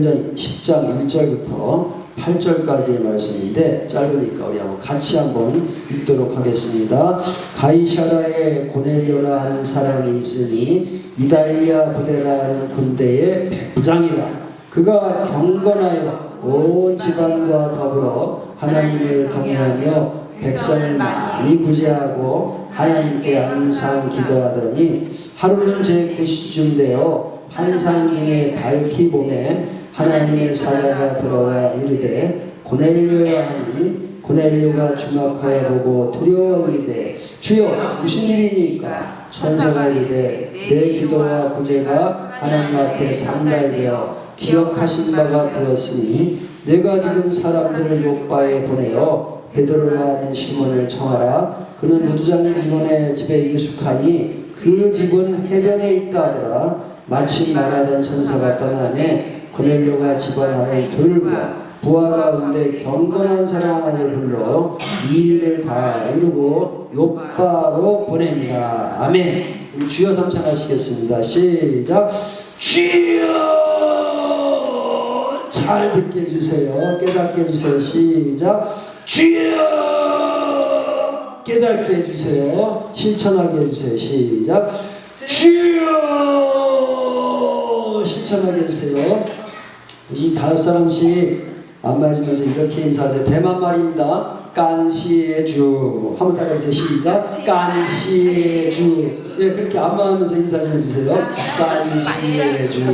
전 10장 1절부터 8절까지의 말씀인데 짧으니까 우리 같이 한번 읽도록 하겠습니다. 가이사라에 고넬료라 하는 사람이 있으니 이달리아 부대라 하는 군대의 부장이라. 그가 경건하여 온 집안과 더불어 하나님을 경외하며 백성을 많이 구제하고 하나님께 항상 기도하더니 하루는 제 9시쯤 되어 환상 중에 밝히 보매 하나님의 사자가 들어와 이르되 고넬료야 하니 고넬료가 주목하여 보고 두려워 이르되 주여 무슨 일이니까? 천사가 이르되 내 기도와 구제가 하나님 앞에 상달되어 기억하신 바가 되었으니 내가 지금 사람들을 요바에 보내어 베드로라 하는 시몬을 청하라. 그는 무두장 시몬의 집에 유숙하니 그 집은 해변에 있다 하더라. 마침 말하던 천사가 떠나매 고넬료가 집안하에 들과 부하 가운데 경건한 사람 하나를 불러 이 일을 다 이루고 요바로 보냅니다. 아멘. 우리 주여 삼창하시겠습니다. 시작. 주여 잘 듣게 해주세요. 깨닫게 해주세요. 시작. 주여 깨닫게 해주세요. 실천하게 해주세요. 시작. 주여 실천하게 해주세요. 이 5사람씩 안 맞으면서 이렇게 인사하세요. 대만 말입니다. 깐시의 주 한번 따라해주세요. 시작. 깐시의 주. 예, 그렇게 안 맞으면서 인사 좀 해주세요. 깐시의 주.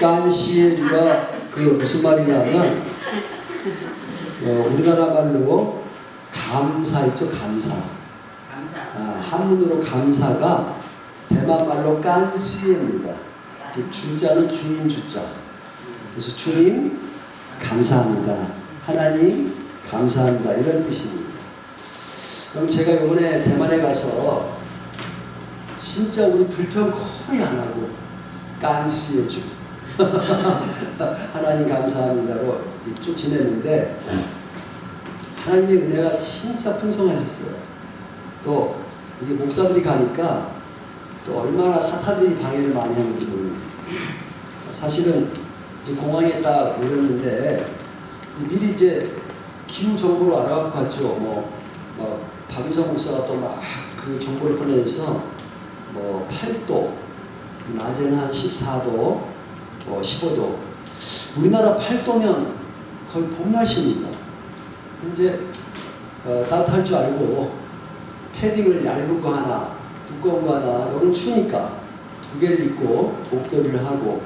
깐시의 주가 무슨 말이냐면 우리나라 말로 감사 있죠. 감사. 한문으로 감사가 대만 말로 깐시입니다. 주자는 주인 주자. 그래서 주님 감사합니다. 하나님 감사합니다. 이런 뜻입니다. 그럼 제가 이번에 대만에 가서 진짜 우리 불평 거의 안 하고 깐시의 주 하나님 감사합니다로 쭉 지냈는데 하나님의 은혜가 진짜 풍성하셨어요. 또 이게 목사들이 가니까 또 얼마나 사탄들이 방해를 많이 하는지 모릅니다. 사실은 이제 공항에 딱 오렸는데 미리 이제 기후 정보를 알아갖고 갔죠. 박윤성 목사가 또 막 그 정보를 보내줘서 8도, 낮에는 한 14도, 15도. 우리나라 8도면 거의 봄 날씨입니다. 이제 따뜻할 줄 알고 패딩을 얇은 거 하나, 두꺼운 거 하나, 여긴 추우니까 2개를 입고 목도리를 하고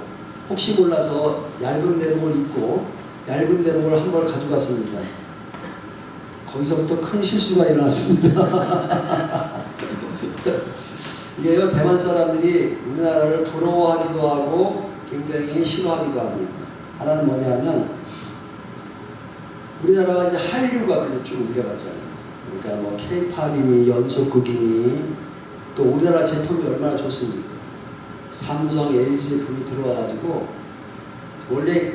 혹시 몰라서 얇은 대목을 입고 얇은 대목을 한 벌 가져갔습니다. 거기서부터 큰 실수가 일어났습니다. 이게요, 대만 사람들이 우리나라를 부러워하기도 하고 굉장히 싫어하기도 합니다. 하나는 뭐냐면 우리나라가 이제 한류가 쭉 밀려갔잖아요. 그러니까 K-팝이니 연속극이니 또 우리나라 제품이 얼마나 좋습니까? 삼성, LG 제품이 들어와가지고 원래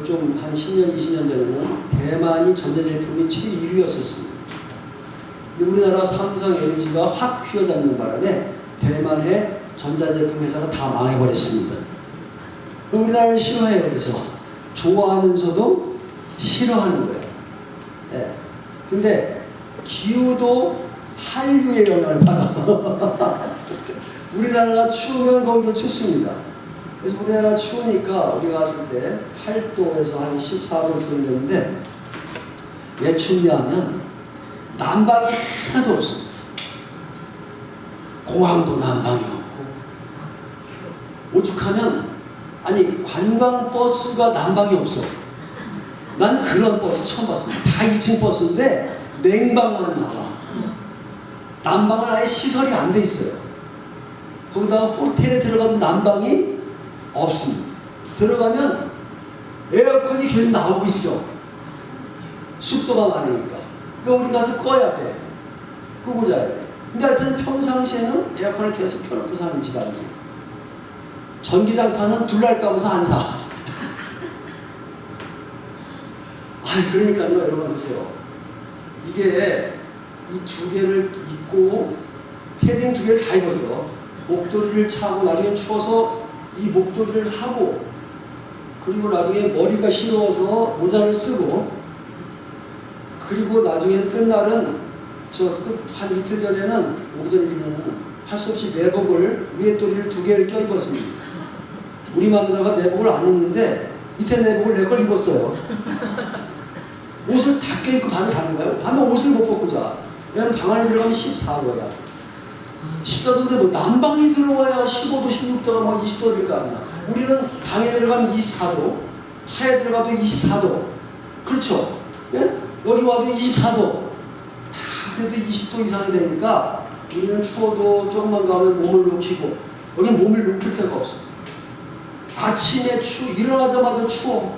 좀 한 10년, 20년 전에는 대만이 전자제품이 최 1위였었습니다. 근데 우리나라 삼성, LG가 확 휘어잡는 바람에 대만의 전자제품 회사가 다 망해버렸습니다. 우리나라를 싫어해요. 그래서 좋아하면서도 싫어하는 거예요. 네. 근데 기후도 한류의 영향을 받아. 우리나라가 추우면 거기도 춥습니다. 그래서 우리나라 추우니까 우리가 갔을 때 8도에서 한 14도 들었는데 왜 춥냐 하면 난방이 하나도 없습니다. 공항도 난방이 없고, 오죽하면 아니 관광버스가 난방이 없어. 난 그런 버스 처음 봤습니다. 다 2층 버스인데 냉방만 나와. 난방은 아예 시설이 안 돼 있어요. 거기다가 호텔에 들어가도 난방이 없습니다. 들어가면 에어컨이 계속 나오고 있어. 습도가 많으니까. 그러니까 우리 가서 꺼야 돼. 끄고 자야 돼. 근데 하여튼 평상시에는 에어컨을 계속 켜놓고 사는 집안이에요. 전기장판은 둘날까면서 안 사. 그러니까요, 여러분 보세요. 이게 이 두 개를 입고 패딩 두 개를 다 입었어. 목도리를 차고 나중에 추워서 이 목도리를 하고, 그리고 나중에 머리가 시려워서 모자를 쓰고, 그리고 나중에 끝날은 한 이틀 전에는 오전에는 할 수 없이 내복을 위에 도리를 두 개를 껴 입었습니다. 우리 마누라가 내복을 안 입는데 밑에 내복을 내 걸 입었어요. 옷을 다 껴입고 밤에 자는 거예요. 밤에 옷을 못 벗고 자. 왜냐면 방 안에 들어가면 14도야. 14도인데 뭐 난방이 들어와야 15도, 16도가 막 20도 될 거 아니야. 우리는 방에 들어가면 24도, 차에 들어가도 24도. 그렇죠? 예? 여기 와도 24도. 다 그래도 20도 이상이 되니까 우리는 추워도 조금만 가면 몸을 녹이고, 여기 몸을 녹일 데가 없어. 아침에 일어나자마자 추워.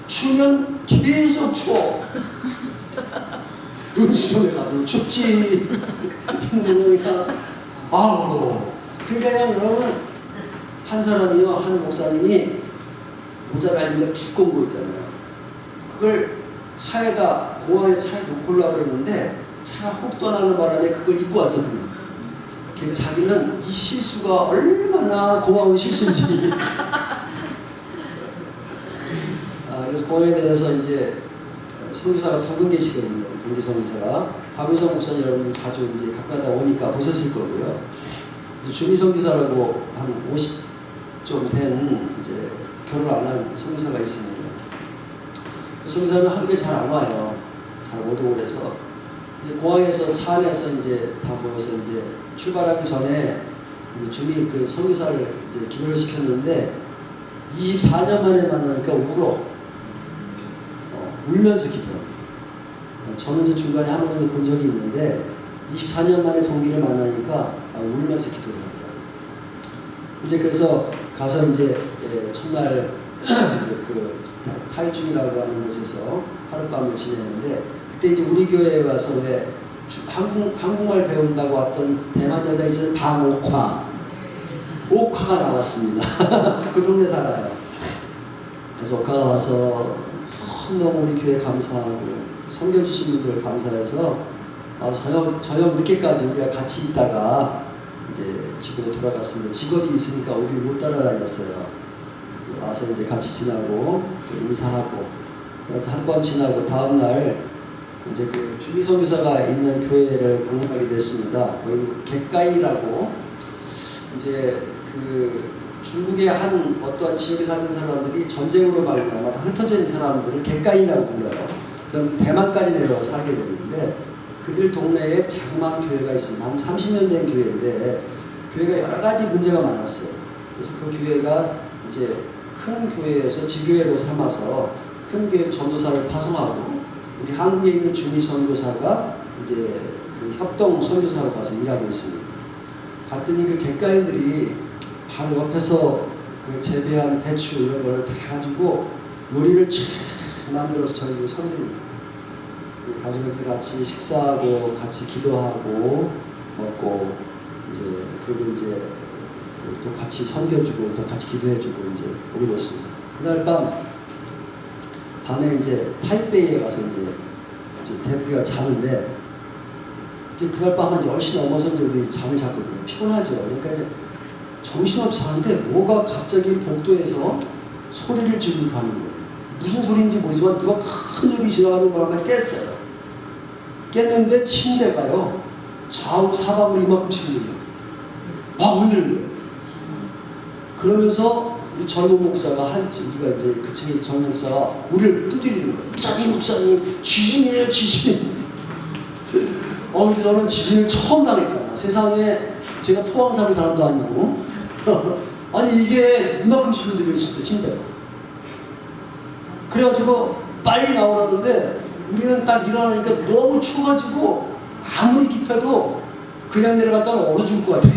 추우면 계속 추워. 눈수에 가도 춥지. 힘드니까 그러니까 여러분, 한 사람이요, 한 목사님이 모자 달린 거 두꺼운 거 있잖아요. 그걸 공항에 차에 놓고 오려고 그러는데 차가 혹 떠나는 바람에 그걸 입고 왔거든요. 그래서 자기는 이 실수가 얼마나 고마운 실수인지. 그래서 공항에 대해서 이제 선교사가 두 분 계시거든요. 동기 선교사가. 박윤성 목사님 여러분 자주 이제 가까이 오니까 보셨을 거고요. 주미 선교사라고 한 50 좀 된 이제 결혼 안 한 선교사가 있습니다. 그 선교사는 한국에 잘 안 와요. 잘 못 오고 그래서 이제 공항에서 차 안에서 이제 다 모여서 이제 출발하기 전에 주미 그 선교사를 이제 기도를 시켰는데 24년 만에 만나니까 울면서 기도해요. 저는 이제 중간에 한 번도 본 적이 있는데 24년 만에 동기를 만나니까 울면서 기도를 하더라고요. 이제 그래서 가서 이제 첫날 그 탈중이라고 하는 곳에서 하룻밤을 지내는데, 그때 이제 우리 교회에 와서 왜 한국말 배운다고 왔던 대만 여자 있어요. 옥화가 나왔습니다. 그 동네 살아요. 그래서 옥화가 와서 너무 우리 교회 감사하고 섬겨주신 분들 감사해서 저녁 늦게까지 우리가 같이 있다가 이제 집으로 돌아갔습니다. 직업이 있으니까 우리 못 따라다녔어요. 와서 이제 같이 지나고 인사하고 한밤 지나고 다음날 이제 그 주미 선교사가 있는 교회를 방문하게 됐습니다. 거기 객가이라고, 이제 그 중국의 한 어떠한 지역에 사는 사람들이 전쟁으로 말미암아 흩어진 사람들을 객가이라고 불러요. 그럼 대만까지 내려와 살게 되는데, 그들 동네에 자그마한 교회가 있습니다. 한 30년 된 교회인데 교회가 여러 가지 문제가 많았어요. 그래서 그 교회가 이제 큰 교회에서 지교회로 삼아서 큰 교회 전도사를 파송하고, 우리 한국에 있는 주미 선교사가 이제 그 협동 선교사로 가서 일하고 있습니다. 갔더니 그 객가인들이 바로 옆에서 그 재배한 배추 이런 걸 다 가지고 요리를 쫙 만들어서 저희 선생님 가족들 같이 식사하고 같이 기도하고 먹고, 이제 그리고 이제 또 같이 섬겨주고 또 같이 기도해주고 이제 오게 됐습니다. 그날 밤에 이제 타이베이에 가서 이제 대부가 자는데, 이제 그날 밤 한 10시 넘어서 이제 우리 잠을 잤거든요. 피곤하죠. 그러니까 이제 정신없이 자는데 뭐가 갑자기 복도에서 소리를 지르고 가는 거예요. 무슨 소리인지 모르지만 누가 큰 소리 지나가는 바람에 깼어요. 깼는데 침대가요, 좌우 사방으로 이만큼씩 흔들려요. 막 흔들는 거예요. 그러면서 우리 젊은 목사가 우리가 이제 그 층에 젊은 목사가 우리를 두드리는 거예요. 목사님, 지진이에요, 지진. 근데 저는 지진을 처음 당했잖아요. 세상에 제가 포항 사는 사람도 아니고. 아니 이게 이만큼 치는데 진짜 침대가. 그래가지고 빨리 나오라는데 우리는 딱 일어나니까 너무 추워가지고 아무리 깊어도 그냥 내려갔다가 얼어 죽을 것 같아.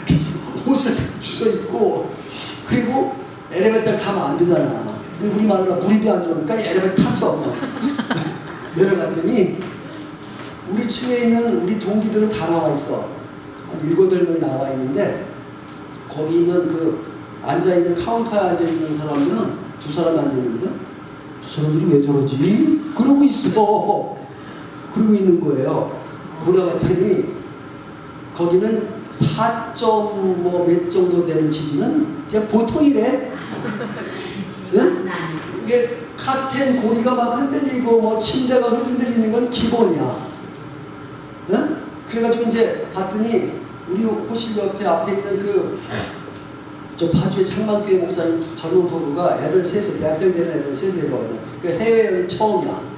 그래서 옷을 주워 입고, 그리고 엘리베이터를 타면 안 되잖아. 우리 마누라 무릎이 안 좋으니까 엘리베이터 탔어. 내려갔더니 우리 층에 있는 우리 동기들은 다 나와 있어. 한 7-8명이 나와 있는데 거기 있는 그 앉아있는 카운터에 앉아있는 사람들은 2사람 앉아있는데 저 사람들이 왜 저러지? 그러고 있어. 그러고 있는 거예요. 돌아갔더니 거기는 4.몇 정도 되는 지진은 그냥 보통이래. 응? 이게 카텐 고리가 막 흔들리고 뭐 침대가 흔들리는 건 기본이야. 응? 그래가지고 이제 봤더니 우리 호실 옆에 앞에 있는 저 파주의 창만교회 목사님 젊은 부부가 애들 셋을, 대학생 되는 애들 셋을 데려거든. 그 해외여행 처음이야.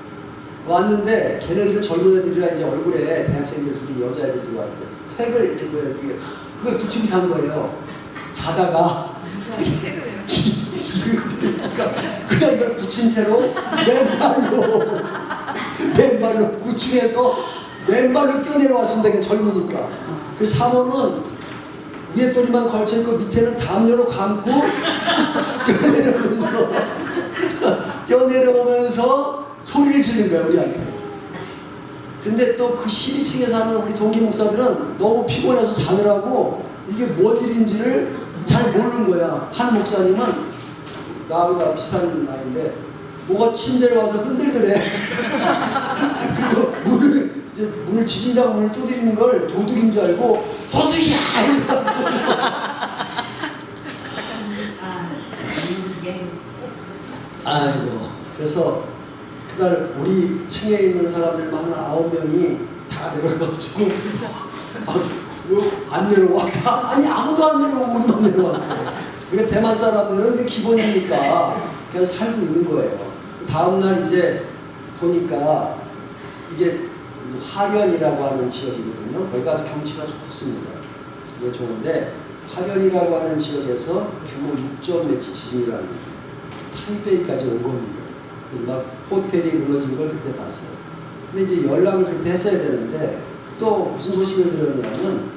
왔는데 걔네들은 젊은 애들이라 이제 얼굴에 대학생들 둘이 여자애들 들어왔는데 팩을 이렇게 뭐야, 그걸 부축이 산 거예요. 자다가 그냥 이걸 붙인 채로 맨발로 구충해서 맨발로 뛰어내려왔습니다. 그냥 젊으니까. 그 사모는 위에 또리만 걸쳐있고 밑에는 담요로 감고 뛰어내려오면서 소리를 지르는 거야, 우리한테. 근데 또 그 12층에 사는 우리 동기 목사들은 너무 피곤해서 자느라고 이게 뭔 일인지를 잘 모르는 거야. 한 목사님은 나하고 비슷한 나이인데 뭐가 침대를 와서 흔들더래. 그리고 문을 지진다고 문을 두드리는 걸 도둑인 줄 알고 도둑이야! 이러면서 아이고. 그래서 그날 우리 층에 있는 사람들만 한 9명이 다 내려가가지고 안 내려왔다. 아니 아무도 안 내려오고 우리만 내려왔어. 그러니까 대만 사람들은 기본이니까 그냥 살고 있는 거예요. 다음날 이제 보니까 이게 하련이라고 하는 지역이거든요. 거기가 경치가 좋습니다. 이게 좋은데 하련이라고 하는 지역에서 규모 6점 몇치 지진이라는 타이베이까지 온 겁니다. 막 호텔이 무너진 걸 그때 봤어요. 근데 이제 연락을 그때 했어야 되는데 또 무슨 소식을 들었냐면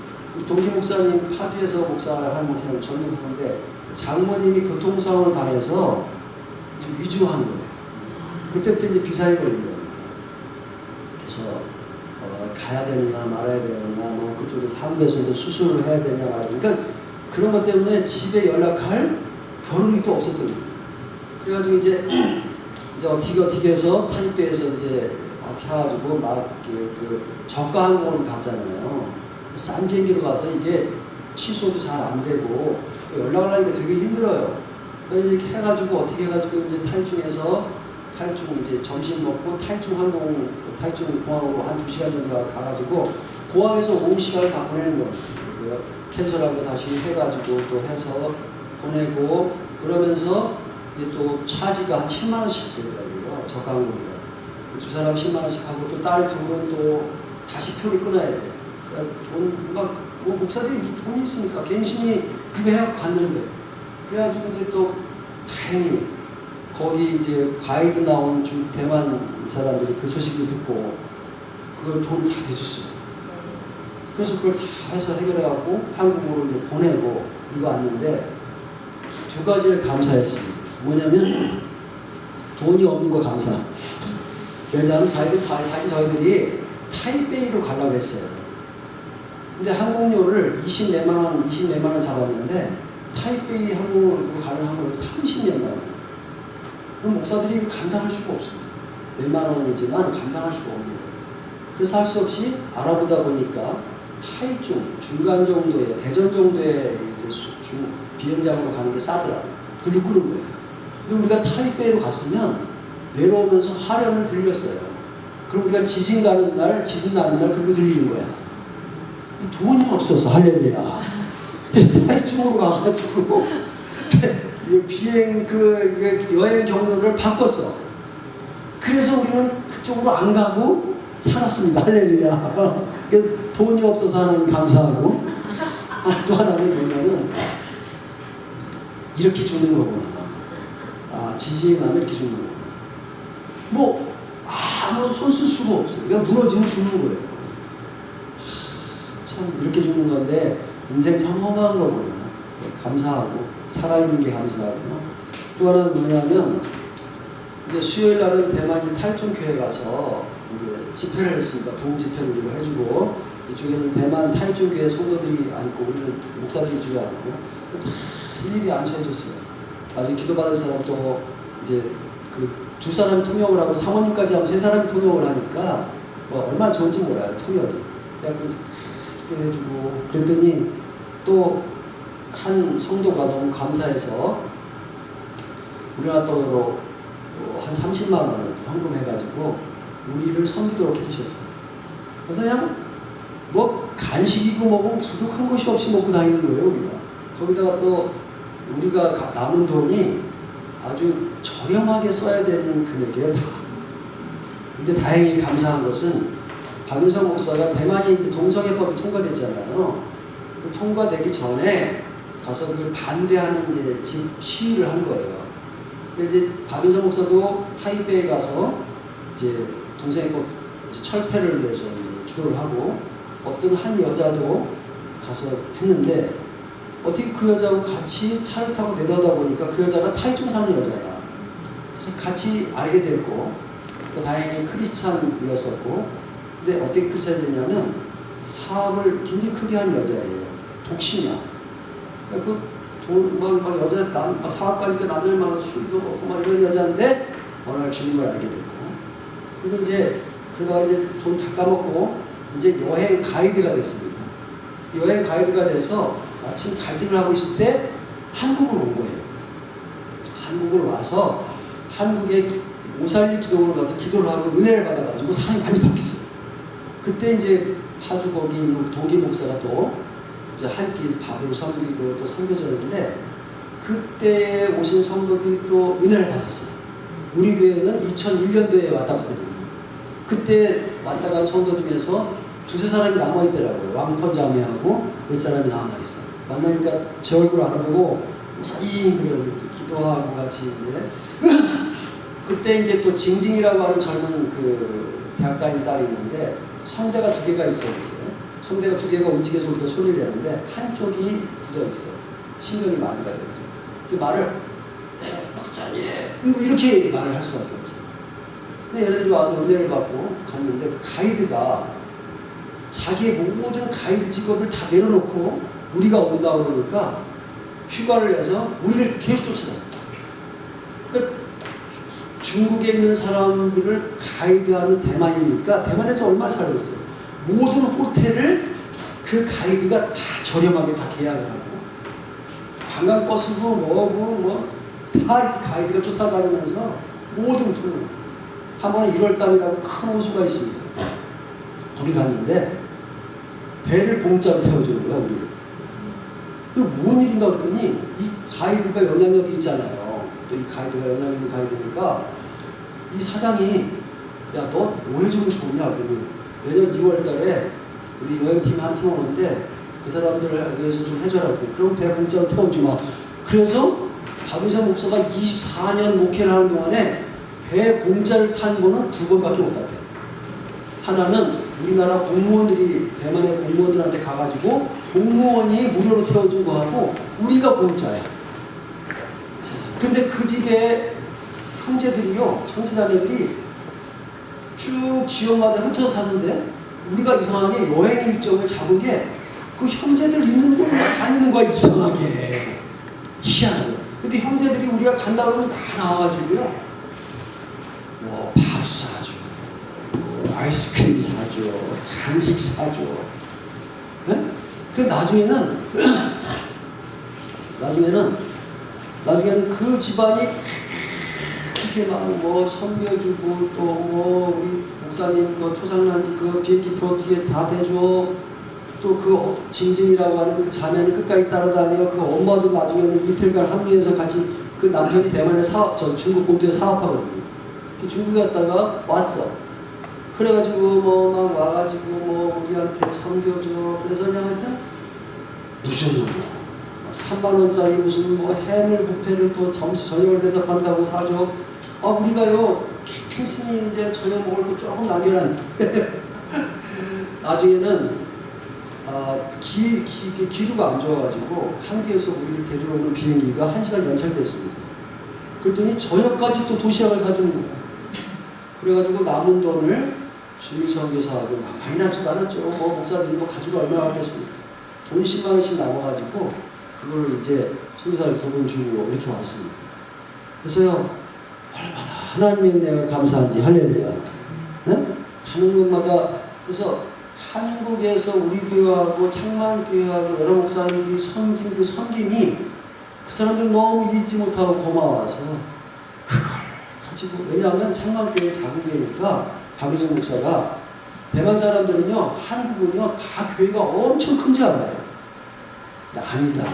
동기 목사님 파주에서 목사한 목사님 젊은 분인데 장모님이 교통사고를 당해서 좀 위중한 거예요. 그때부터 이제 비상이 걸린 거예요. 그래서 가야 되느냐 말아야 되느냐 뭐 그쪽에서 한국에서도 수술을 해야 되냐 말아야 되냐 그러니까 그런 것 때문에 집에 연락할 겨를이 또 없었던 거예요. 그래가지고 이제 어떻게 해서 타이베이에서 이제 해가지고 막 그 저가 항공을 갔잖아요. 싼 비행기로 가서 이게 취소도 잘 안 되고 연락을 하니까 되게 힘들어요. 그래서 이렇게 해가지고 어떻게 해가지고 이제 탈중 이제 점심 먹고 탈중 공항으로 한 2시간 정도 가가지고 공항에서 오후 시간을 다 보내는 거예요. 캔슬하고 다시 해가지고 또 해서 보내고 그러면서 이제 또 차지가 한 10만 원씩 되더라고요. 저가 항공이요. 두 사람 10만 원씩 하고 또 딸 둘은 또 다시 표를 끊어야 돼. 그러니까 뭐 목사들이 돈이 있으니까 갱신이 그거 해갖고 갔는데 그래가지고 이제 또 다행히 거기 이제 가이드 나온 대만 사람들이 그 소식을 듣고 그걸 돈을 다 대줬어요. 그래서 그걸 다 해서 해결해갖고 한국으로 이제 보내고 이거 왔는데 두 가지를 감사했습니다. 뭐냐면 돈이 없는 거 감사. 왜냐하면 저희들이 타이베이로 가려고 했어요. 근데 항공료를 20몇만 원 잡았는데 타이베이 항공으로 가는 항공을 30몇만 원. 그럼 목사들이 감당할 수가 없습니다. 몇만 원이지만 감당할 수가 없는 거예요. 그래서 할 수 없이 알아보다 보니까 타이중, 중간 정도의, 대전 정도의 비행장으로 가는 게 싸더라고요. 그리고 그런 거예요. 근데 우리가 타이베이로 갔으면 내려오면서 하련을 들렸어요. 그럼 우리가 지진 나는 날 그리고 들리는 거야. 돈이 없어서 할렐루야. 타이중으로 가가지고 비행 여행 경로를 바꿨어. 그래서 우리는 그쪽으로 안 가고 살았습니다. 할렐루야. 돈이 없어서 하나님 감사하고 또 하나는 뭐냐면 이렇게 죽는 거구나. 지진이 나면 이렇게 죽는 거구나. 뭐 아무 손 쓸 수가 없어요. 그냥 무너지면 죽는 거예요. 참 이렇게 죽는 건데 인생 참 험한 거구나. 감사하고 살아있는 게 감사하고. 또 하나는 뭐냐면 이제 수요일 날은 대만 이제 탈중교회 가서 이제 집회를 했습니다. 도움 집회를 우리가 해주고 이쪽에는 대만 탈중교회 성도들이 앉고 우리는 목사들이 이쪽에 앉고 일일이 앉혀줬어요. 나중에 기도받은 사람도 이제 그 두 사람이 통역을 하고 사모님까지 하면 세 사람이 통역을 하니까 뭐 얼마나 좋은지 몰라요. 통역이. 그래서 기도해주고 그랬더니 또 한 성도가 너무 감사해서 우리나라 돈으로 한 30만 원을 헌금해가지고 우리를 섬기도록 해주셨어요. 그래서 그냥 뭐 간식이고 뭐고 부족한 것이 없이 먹고 다니는 거예요. 우리가. 거기다가 또 우리가 남은 돈이 아주 저렴하게 써야 되는 금액이에요. 다. 근데 다행히 감사한 것은 박윤성 목사가 대만이 이제 동성애법이 통과됐잖아요. 그 통과되기 전에 가서 그걸 반대하는 이제 시위를 한 거예요. 이제 박윤성 목사도 타이베이에 가서 이제 동성애법 철폐를 위해서 기도를 하고 어떤 한 여자도 가서 했는데 어떻게 그 여자하고 같이 차를 타고 내려다 보니까 그 여자가 타이중 사는 여자야. 그래서 같이 알게 됐고 또 다행히 크리스찬이었었고 근데 어떻게 크리스찬이 됐냐면 사업을 굉장히 크게 한 여자예요. 독신이야. 막 여자 사업 가니까 남들 많아서 술도 먹고 막 이런 여자인데 어느 날 주님을 알게 됐고 근데 이제 그러다가 이제 돈 다 까먹고 이제 여행 가이드가 됐습니다. 여행 가이드가 돼서 마침 갈등을 하고 있을 때 한국으로 온 거예요. 한국으로 와서 한국의 오살리 기도원을 가서 기도를 하고 은혜를 받아가지고 사람이 많이 바뀌었어요. 그때 이제 파주 거기 동기 목사가 또 이제 한 끼 밥을 섬기고 또 섬겨줬는데 그때 오신 성도들이 또 은혜를 받았어요. 우리 교회는 2001년도에 왔다 갔거든요. 그때 왔다 간 성도 중에서 두세 사람이 남아있더라고요. 왕펀 자매하고 몇 사람이 남아있어요. 만나니까 제 얼굴 알아보고 목사님 그래요. 기도하고 같이 이제 그때 이제 또 징징이라고 하는 젊은 그 대학 다니는 딸이 있는데 성대가 두 개가 있어요. 성대가 두 개가 움직여서 우리가 소리를 내는데 한쪽이 굳어 있어. 신경이 마비가 되죠. 그 말을 목사님 이렇게 말을 할 수밖에 없어요. 근데 얘네들이 와서 은혜를 받고 갔는데 그 가이드가 자기의 모든 가이드 직업을 다 내려놓고 우리가 온다 그러니까 휴가를 내서 우리를 계속 쫓아다녀요. 그러니까 중국에 있는 사람들을 가이드하는 대만이니까 대만에서 얼마나 잘했어요. 모든 호텔을 그 가이드가 다 저렴하게 다 계약을 하고 관광버스고 뭐고 다 가이드가 쫓아다니면서 모든 돈을 한 번에 1월달이라고 큰 호수가 있습니다. 거기 갔는데 배를 공짜로 태워주는 거야 우리. 그 뭔 일인가 그랬더니 이 가이드가 영향력이 있잖아요. 또 이 가이드가 영향력 있는 가이드니까 이 사장이 야 너 뭐 해주고 싶었냐 그러더니 내년 2월달에 우리 여행팀이 한 팀 오는데 그 사람들을 위해서 좀 해줘라고. 그럼 배 공짜로 태워주마. 그래서 박윤성 목사가 24년 목회를 하는 동안에 배 공짜를 탄 거는 2번밖에 못 봤대요. 하나는 우리나라 공무원들이 대만의 공무원들한테 가가지고 공무원이 무료로 태워준 거하고 우리가 공짜야. 근데 그 집에 형제들이요, 형제자매들이 쭉 지역마다 흩어져 사는데 우리가 이상하게 여행 일정을 잡은 게 그 형제들 있는 곳 다니는 거야. 이상하게 희한하게. 근데 형제들이 우리가 간다 그러면 다 나와가지고요 뭐 밥 사줘, 뭐 아이스크림 사줘, 간식 사줘. 네? 그 나중에는 그 집안이 이렇게 막 뭐 섬겨주고 또 뭐 우리 목사님 그 초상난지 그 비행기표 뒤에 다 대줘. 또 그 징징이라고 하는 그 자매는 끝까지 따라다녀. 그 엄마도 나중에는 이틀간 합류해서 같이 그 남편이 대만에 저 중국 본토에 사업하거든요. 그 중국에 갔다가 왔어. 그래가지고 뭐 막 와가지고 뭐 우리한테 섬겨줘. 그래서 그냥 하여튼 무슨 3만 원짜리 무슨 뭐 해물 뷔페를 또 저녁을 대접한다고 사죠. 우리가요 킹스니 이제 저녁 먹을 거 조금 남겨놨는데 나중에는 기류가 안 좋아가지고 한국에서 우리를 데려오는 비행기가 1시간 연착됐습니다. 그랬더니 저녁까지 또 도시락을 사주는 거예요. 그래가지고 남은 돈을 주일선교사하고 많이 나지도 않았죠. 뭐 목사들이 뭐 가지고 얼마나 하겠습니까? 돈 10만 원씩 남아가지고 그걸 이제 선교사를 2번 주고 이렇게 왔습니다. 그래서요 얼마나 하나님의 은혜가 감사한지 할렐루야. 네? 가는 곳마다 그래서 한국에서 우리 교회하고 창만교회하고 여러 목사님들이 섬긴 그 섬김이 그 사람들 너무 잊지 못하고 고마워서 그걸 가지고 왜냐하면 창만교회 작은 교회니까 박유정 목사가 대만 사람들은요 한국은요 다 교회가 엄청 큰 줄 알아요. 아니다.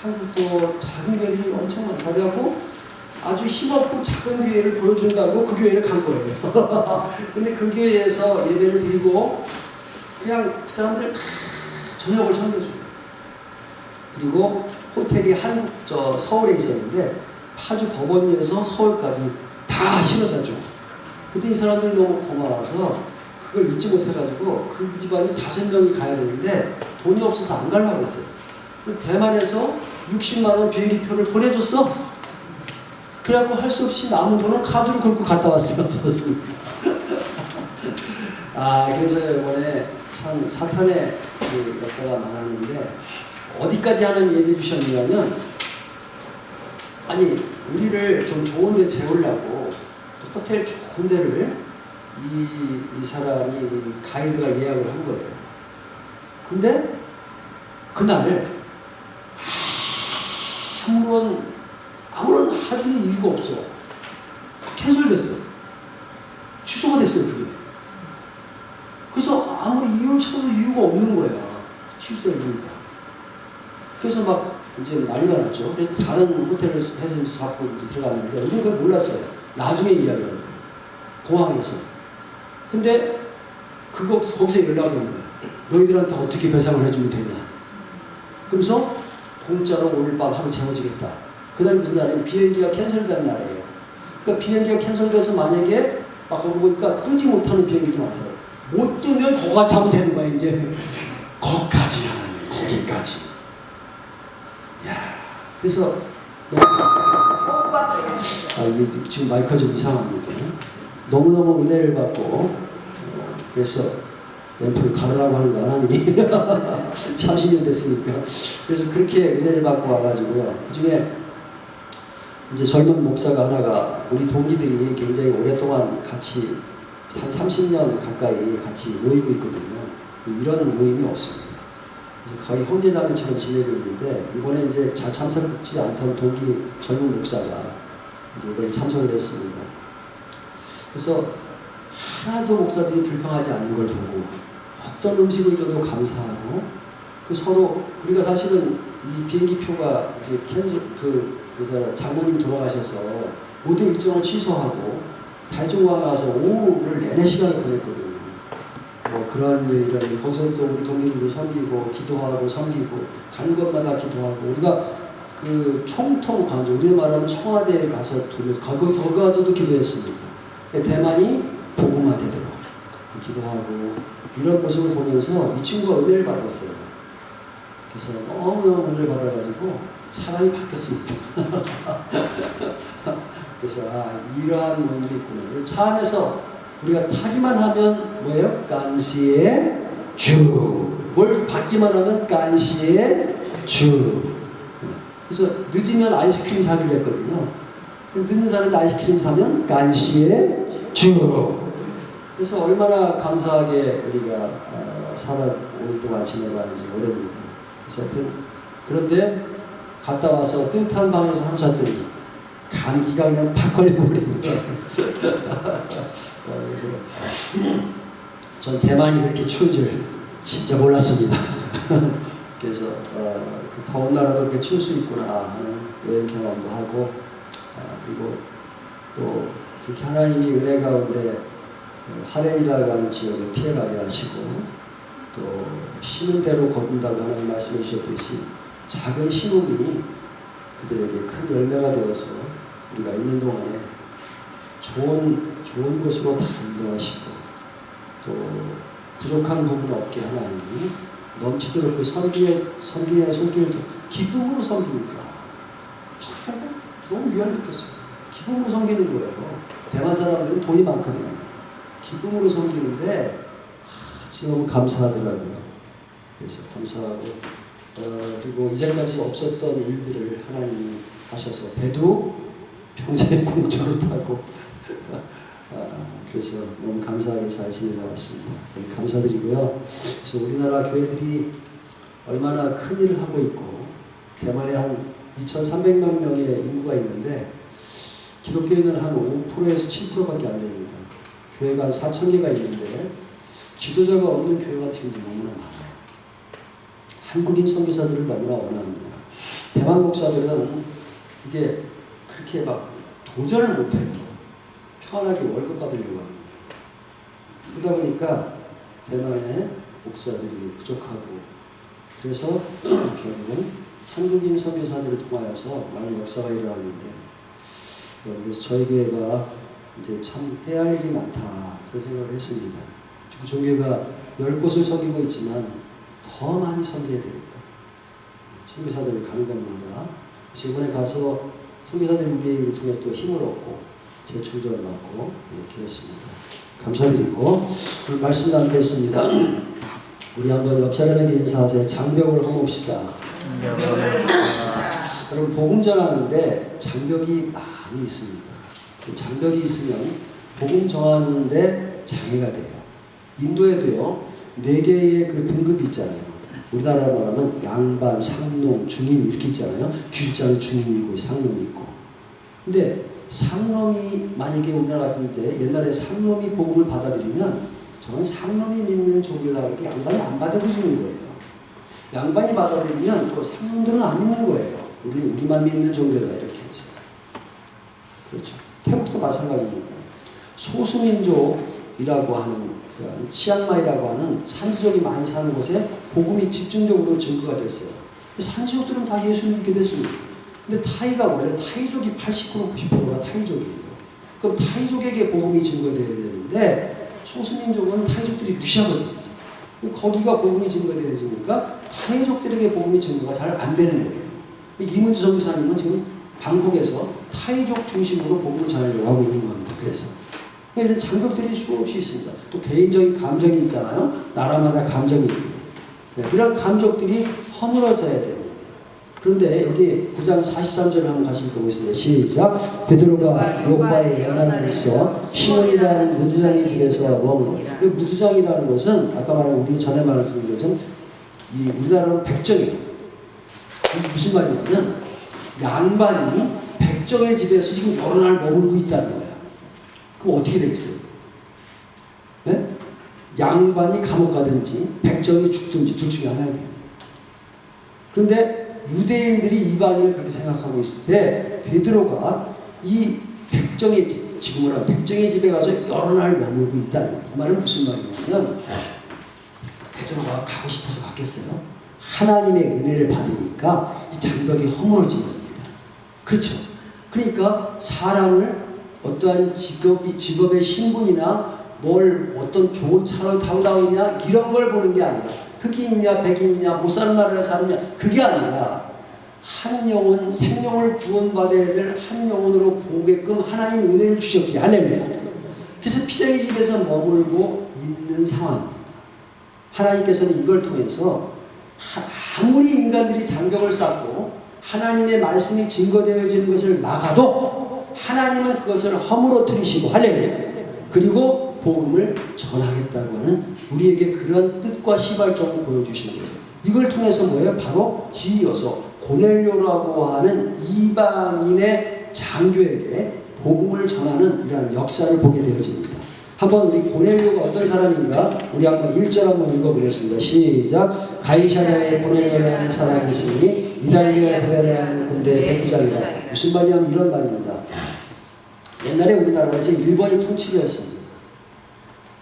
한국도 작은 교회들이 엄청 많다고 아주 힘없고 작은 교회를 보여준다고 그 교회를 간 거예요. 근데 그 교회에서 예배를 드리고 그냥 그 사람들 다 저녁을 챙겨줘요. 그리고 호텔이 서울에 있었는데 파주 법원리에서 서울까지 다 실어다 줘. 그때 이 사람들이 너무 고마워서 그걸 잊지 못해가지고 그 집안이 5명이 가야 되는데 돈이 없어서 안 가려고 했어요. 대만에서 60만 원 비행기표를 보내줬어. 그래갖고 할 수 없이 남은 돈을 카드로 긁고 갔다 왔어요. 그래서 이번에 참 사탄의 그 역사가 많았는데 어디까지 하는 예배 주셨냐면 우리를 좀 좋은 데 재우려고 호텔 좋은 데를 이 사람이 가이드가 예약을 한 거예요. 근데 그날 아무런 할 이유가 없어. 캔슬됐어. 취소가 됐어요, 그게. 그래서 아무리 이유를 찾아도 이유가 없는 거야. 취소해주니까. 그래서 막 이제 난리가 났죠. 그래서 다른 호텔을 해서 잡고 이제 들어갔는데 우리는 그걸 몰랐어요. 나중에 이야기를 해요. 공항에서. 근데 거기서 연락이 온 거야. 너희들한테 어떻게 배상을 해주면 되냐. 그러면서 공짜로 오늘 밤 하루 재워주겠다. 그날 무슨 날이면 비행기가 캔슬된 날이에요. 그러니까 비행기가 캔슬돼서 만약에 막 거기 보니까 뜨지 못하는 비행기도 많더라고요. 못 뜨면 거기가 자면 되는 거야, 이제. 거기까지 하는 거예요, 거기까지. 그래서 이게 지금 마이크가 좀 이상합니다. 너무너무 은혜를 받고 그래서 멘트를 가르라고 하는 거 하나님이 30년 됐으니까 그래서 그렇게 은혜를 받고 와가지고요. 그 중에 이제 젊은 목사가 하나가 우리 동기들이 굉장히 오랫동안 같이 한 30년 가까이 같이 모이고 있거든요. 이런 모임이 없습니다. 거의 형제자매처럼 지내고 있는데 이번에 이제 잘 참석하지 않던 동기 젊은 목사가 이제 이번에 참석을 했습니다. 그래서 하나도 목사들이 불평하지 않는 걸 보고 어떤 음식을 줘도 감사하고 서로 우리가 사실은 이 비행기표가 이제 그 장모님 돌아가셔서 모든 일정을 취소하고台中와 가서 오후를 내내 시간을 보냈거든요. 그런 이런 거기서 또 우리 동료들도 섬기고 기도하고 섬기고 가는 것마다 기도하고 우리가 그 총통 광주 우리 말하면 청와대에 가서 거기 가서도 기도했습니다. 대만이 복음화되도록 기도하고 이런 모습을 보면서 이 친구가 은혜를 받았어요. 그래서 너무너무 은혜를 받아가지고 사람이 바뀌었습니다. 그래서 이러한 면도 있구나. 차 안에서 우리가 타기만 하면 뭐예요? 간시의 주. 뭘 받기만 하면 간시의 주. 그래서 늦으면 아이스크림 사기로 했거든요. 늦는 사람이 아이스크림 사면 간시의 주. 그래서 얼마나 감사하게 우리가 오랫동안 지내가는지 모릅니다. 그래서 그런데 갔다 와서 뜨뜻한 방에서 하루 잤더니 감기가 그냥 팍 걸려버립니다. 전 대만이 그렇게 추운 줄 진짜 몰랐습니다. 그래서 그 더운 나라도 그렇게 추울 수 있구나 하는 여행 경험도 하고 그리고 또 그렇게 하나님이 은혜 가운데 하렌이라고 하는 지역을 피해가게 하시고 또 심은 대로 거둔다고 하나님 말씀해 주셨듯이 작은 심음이 그들에게 큰 열매가 되어서 우리가 있는 동안에 좋은 곳으로 다 인도하시고 또 부족한 부분 없게 하나님이 넘치도록 그 섬기의 손길을 기쁨으로 섬기니까 너무 위안 느꼈어요. 기쁨으로 섬기는 거예요. 대만 사람들은 돈이 많거든요. 기쁨으로 섬기는데 너무 감사하더라고요. 그래서 감사하고 그리고 이전까지 없었던 일들을 하나님이 하셔서 배도 평생 공짜로 타고 그래서 너무 감사하게 잘 지내나왔습니다. 감사드리고요. 그래서 우리나라 교회들이 얼마나 큰 일을 하고 있고 대만에 한 2,300만 명의 인구가 있는데 기독교인은 한 5%에서 7%밖에 안 됩니다. 교회가 한 4,000개가 있는데 지도자가 없는 교회가 지금 너무나 많아요. 한국인 선교사들을 너무나 원합니다. 대만 목사들은 이게 그렇게 막 도전을 못해요. 편하게 월급 받으려고 합니다. 그러다 보니까 대만의 목사들이 부족하고 그래서 결국은 한국인 선교사들을 통하여서 많은 역사가 일어나는데 그래서 저희 교회가 이제 참 해야 할 일이 많다 그런 생각을 했습니다. 종교가 10곳을 섬기고 있지만 더 많이 섬겨야 됩니다. 선교사들을 가는 것마다 이번에 가서 선교사들이 우리의 일을 통해서 또 힘을 얻고 재충전을 받고 이렇게 했습니다. 감사드리고 오늘 말씀 나누겠습니다. 우리 한번 옆 사람에게 인사하세요. 장벽을 허봅시다. 여러분 복음 전하는데 장벽이 많이 있습니다. 장벽이 있으면 복음 전하는데 장애가 돼요. 인도에도요 4개의 그 등급이 있잖아요. 우리나라로 말하면 양반, 상놈, 중임 이렇게 있잖아요. 기술자는 중임이고 상놈이 있고. 근데 상놈이 만약에 우리나라 같은데 옛날에 상놈이 복음을 받아들이면 저는 상놈이 믿는 종교다 이렇게 양반이 안 받아들이는 거예요. 양반이 받아들이면 또 상놈들은 안 믿는 거예요. 우리만 믿는 종교다 이렇게 해서. 그렇죠. 태국도 마찬가지입니다. 소수민족이라고 하는 치앙마이라고 하는 산지족이 많이 사는 곳에 복음이 집중적으로 증거가 됐어요. 산지족들은 다 예수 믿게 됐습니다. 근데 타이가 원래 타이족이 80% 90%가 타이족이에요. 그럼 타이족에게 복음이 증거되어야 되는데 소수민족은 타이족들이 무시하거든요. 거기가 복음이 증거되어지니까 타이족들에게 복음이 증거가 잘 안 되는 거예요. 이문주 선교사님은 지금 방콕에서 타이족 중심으로 복음을 전하려고 하고 있는 겁니다. 그래서 이런 장벽들이 수없이 있습니다. 또 개인적인 감정이 있잖아요. 나라마다 감정이 있고 그런 감정들이 허물어져야 됩니다. 그런데 여기 9장 43절을 한번 같이 읽어보겠습니다. 시작. 베드로가 요바에 연안에 있어 시몬이라는 무두장의 집에서 머무르. 그 무두장이라는 것은 아까 말한 우리 전에 말했던 것은 이 우리나라는 백정이에요. 무슨 말이냐면 양반이 백정의 집에서 지금 여러 날 머물고 있다는 거예요. 그럼 어떻게 되겠어요? 네? 양반이 감옥 가든지 백정이 죽든지 둘 중에 하나예요. 그런데 유대인들이 이방인을 그렇게 생각하고 있을 때 베드로가 이 백정의 집, 지금으로 하면 백정의 집에 가서 여러 날 머물고 있다는 거예요. 그 말은 무슨 말이냐면 베드로가 가고 싶어서 갔겠어요. 하나님의 은혜를 받으니까 이 장벽이 허물어진 겁니다. 그렇죠. 그러니까 사람을 어떠한 직업의 신분이나 어떤 좋은 차를 타고 다니냐 이런 걸 보는 게 아니라 흑인이냐 백인이냐 못 사는 나라에 사느냐 그게 아니라 한 영혼 생명을 구원받아야 될 한 영혼으로 보게끔 하나님 은혜를 주셨기에 할렐루야. 그래서 피자의 집에서 머물고 있는 상황입니다. 하나님께서는 이걸 통해서 아무리 인간들이 장벽을 쌓고 하나님의 말씀이 증거되어지는 것을 막아도 하나님은 그것을 허물어뜨리시고 할렐루야. 그리고 복음을 전하겠다고 하는 우리에게 그런 뜻과 시발점을 보여주신 거예요. 이걸 통해서 뭐예요? 바로 뒤이어서 고넬료라고 하는 이방인의 장교에게 복음을 전하는 이러한 역사를 보게 되어집니다. 한번 우리 고넬료가 어떤 사람인가 우리 한번 1절 한번 읽어보겠습니다. 시작. 가이사랴에 고넬료라는 사람이 있으니 이달리아 부대라는 군대의 백부장이다. 무슨 말이냐면 이런 말입니다. 옛날에 우리나라에서 일본이 통치를 했습니다.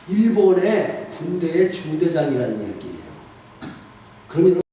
일본의 군대의 중대장이라는 이야기예요. 그러면